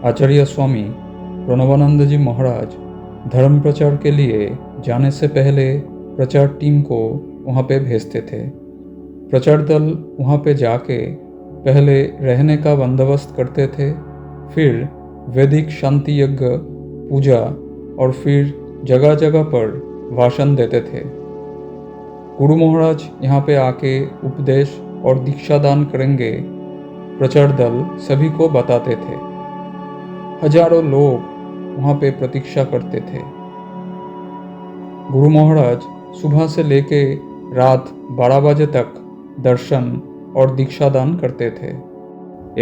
आचार्य स्वामी प्रणवानंद जी महाराज धर्म प्रचार के लिए जाने से पहले प्रचार टीम को वहाँ पे भेजते थे। प्रचार दल वहाँ पे जाके पहले रहने का बंदोबस्त करते थे, फिर वैदिक शांति यज्ञ, पूजा और फिर जगह जगह पर भाषण देते थे। गुरु महाराज यहाँ पे आके उपदेश और दीक्षा दान करेंगे, प्रचार दल सभी को बताते थे। हजारों लोग वहाँ पे प्रतीक्षा करते थे। गुरु महाराज सुबह से लेके रात 12 बजे तक दर्शन और दीक्षा दान करते थे।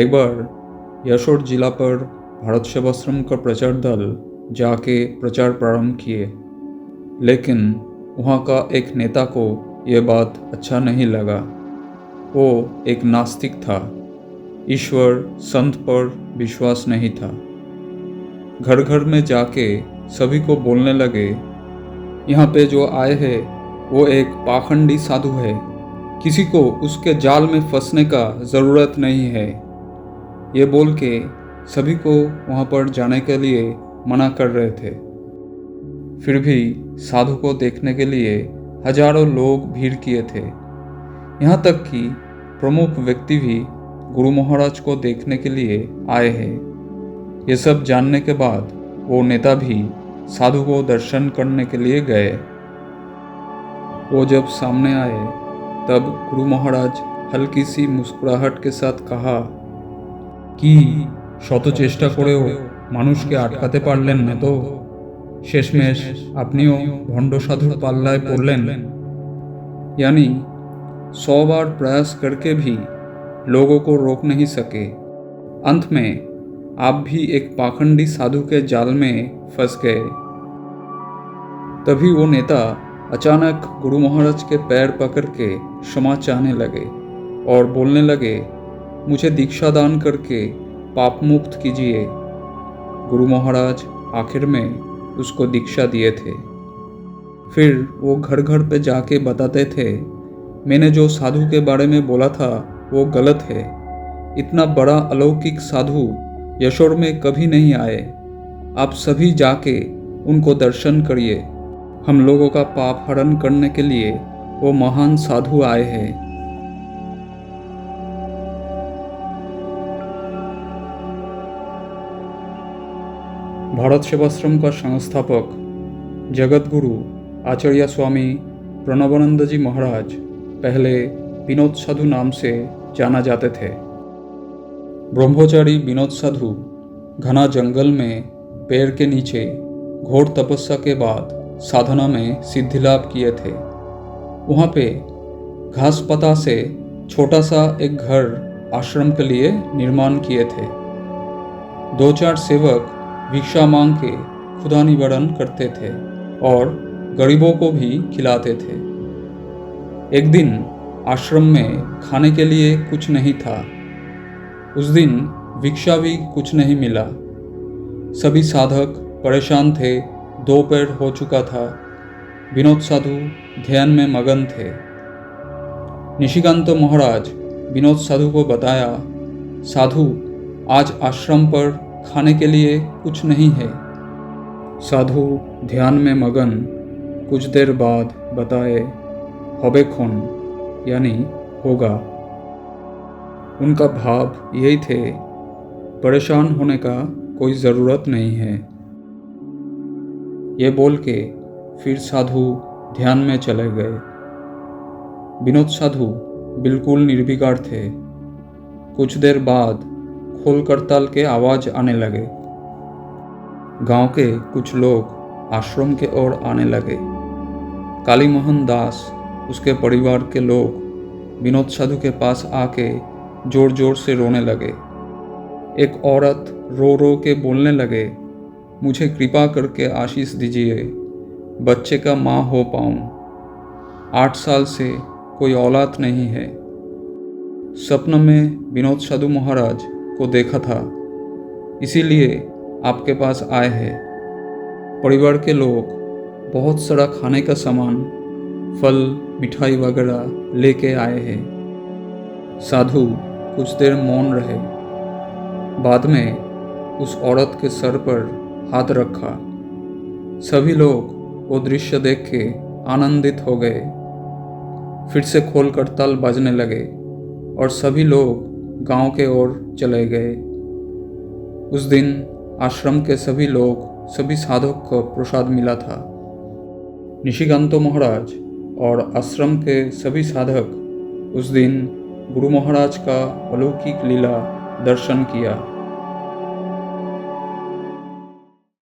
एक बार यशोर जिला पर भारत सेवाश्रम का प्रचार दल जाके प्रचार प्रारंभ किए, लेकिन वहाँ का एक नेता को यह बात अच्छा नहीं लगा। वो एक नास्तिक था, ईश्वर संत पर विश्वास नहीं था। घर घर में जाके सभी को बोलने लगे, यहाँ पे जो आए हैं वो एक पाखंडी साधु है, किसी को उसके जाल में फंसने का ज़रूरत नहीं है। ये बोल के सभी को वहाँ पर जाने के लिए मना कर रहे थे। फिर भी साधु को देखने के लिए हजारों लोग भीड़ किए थे। यहाँ तक कि प्रमुख व्यक्ति भी गुरु महाराज को देखने के लिए आए हैं। ये सब जानने के बाद वो नेता भी साधु को दर्शन करने के लिए गए। वो जब सामने आए तब गुरु महाराज हल्की सी मुस्कुराहट के साथ कहा कि शत चेष्टा करेও মানুষকে আটকাতে পারলেন না তো, শেষমেশ আপনিও ভণ্ড সাধুর পাল্লায় পড়লেন। यानी 100 बार प्रयास करके भी लोगों को रोक नहीं सके, अंत में आप भी एक पाखंडी साधु के जाल में फंस गए। तभी वो नेता अचानक गुरु महाराज के पैर पकड़ के क्षमा चाहने लगे और बोलने लगे, मुझे दीक्षा दान करके पाप मुक्त कीजिए। गुरु महाराज आखिर में उसको दीक्षा दिए थे। फिर वो घर घर पे जाके बताते थे, मैंने जो साधु के बारे में बोला था वो गलत है। इतना बड़ा अलौकिक साधु यशोर में कभी नहीं आए। आप सभी जाके उनको दर्शन करिए। हम लोगों का पाप हरण करने के लिए वो महान साधु आए हैं। भारत सेवाश्रम का संस्थापक जगत गुरु आचार्य स्वामी प्रणवानंद जी महाराज पहले विनोद साधु नाम से जाना जाते थे। ब्रह्मचारी विनोद साधु घना जंगल में पेड़ के नीचे घोर तपस्या के बाद साधना में सिद्धि लाभ किए थे। वहाँ पे घास पता से छोटा सा एक घर आश्रम के लिए निर्माण किए थे। 2-4 सेवक भिक्षा मांग के खुदा निवारण करते थे और गरीबों को भी खिलाते थे। एक दिन आश्रम में खाने के लिए कुछ नहीं था। उस दिन भिक्षा भी कुछ नहीं मिला। सभी साधक परेशान थे, दोपहर हो चुका था। विनोद साधु ध्यान में मगन थे। निशिकांत महाराज विनोद साधु को बताया, साधु आज आश्रम पर खाने के लिए कुछ नहीं है। साधु ध्यान में मगन कुछ देर बाद बताए, होबे खून, यानी होगा। उनका भाव यही थे, परेशान होने का कोई ज़रूरत नहीं है। ये बोल के फिर साधु ध्यान में चले गए। विनोद साधु बिल्कुल निर्विकार थे। कुछ देर बाद खोल करताल के आवाज़ आने लगे। गांव के कुछ लोग आश्रम के ओर आने लगे। काली मोहन दास, उसके परिवार के लोग विनोद साधु के पास आके जोर जोर से रोने लगे। एक औरत रो रो के बोलने लगे, मुझे कृपा करके आशीष दीजिए, बच्चे का माँ हो पाऊँ। 8 साल से कोई औलाद नहीं है। सपन में विनोद साधु महाराज को देखा था, इसीलिए आपके पास आए हैं। परिवार के लोग बहुत सारा खाने का सामान, फल, मिठाई वगैरह लेके आए हैं। साधु कुछ देर मौन रहे। बाद में उस औरत के सर पर हाथ रखा। सभी लोग वो दृश्य देख के आनंदित हो गए। फिर से खोलकर ताल बजने लगे और सभी लोग गांव के ओर चले गए। उस दिन आश्रम के सभी लोग, सभी साधक को प्रसाद मिला था। निशिकांतो महाराज और आश्रम के सभी साधक उस दिन गुरु महाराज का अलौकिक लीला दर्शन किया।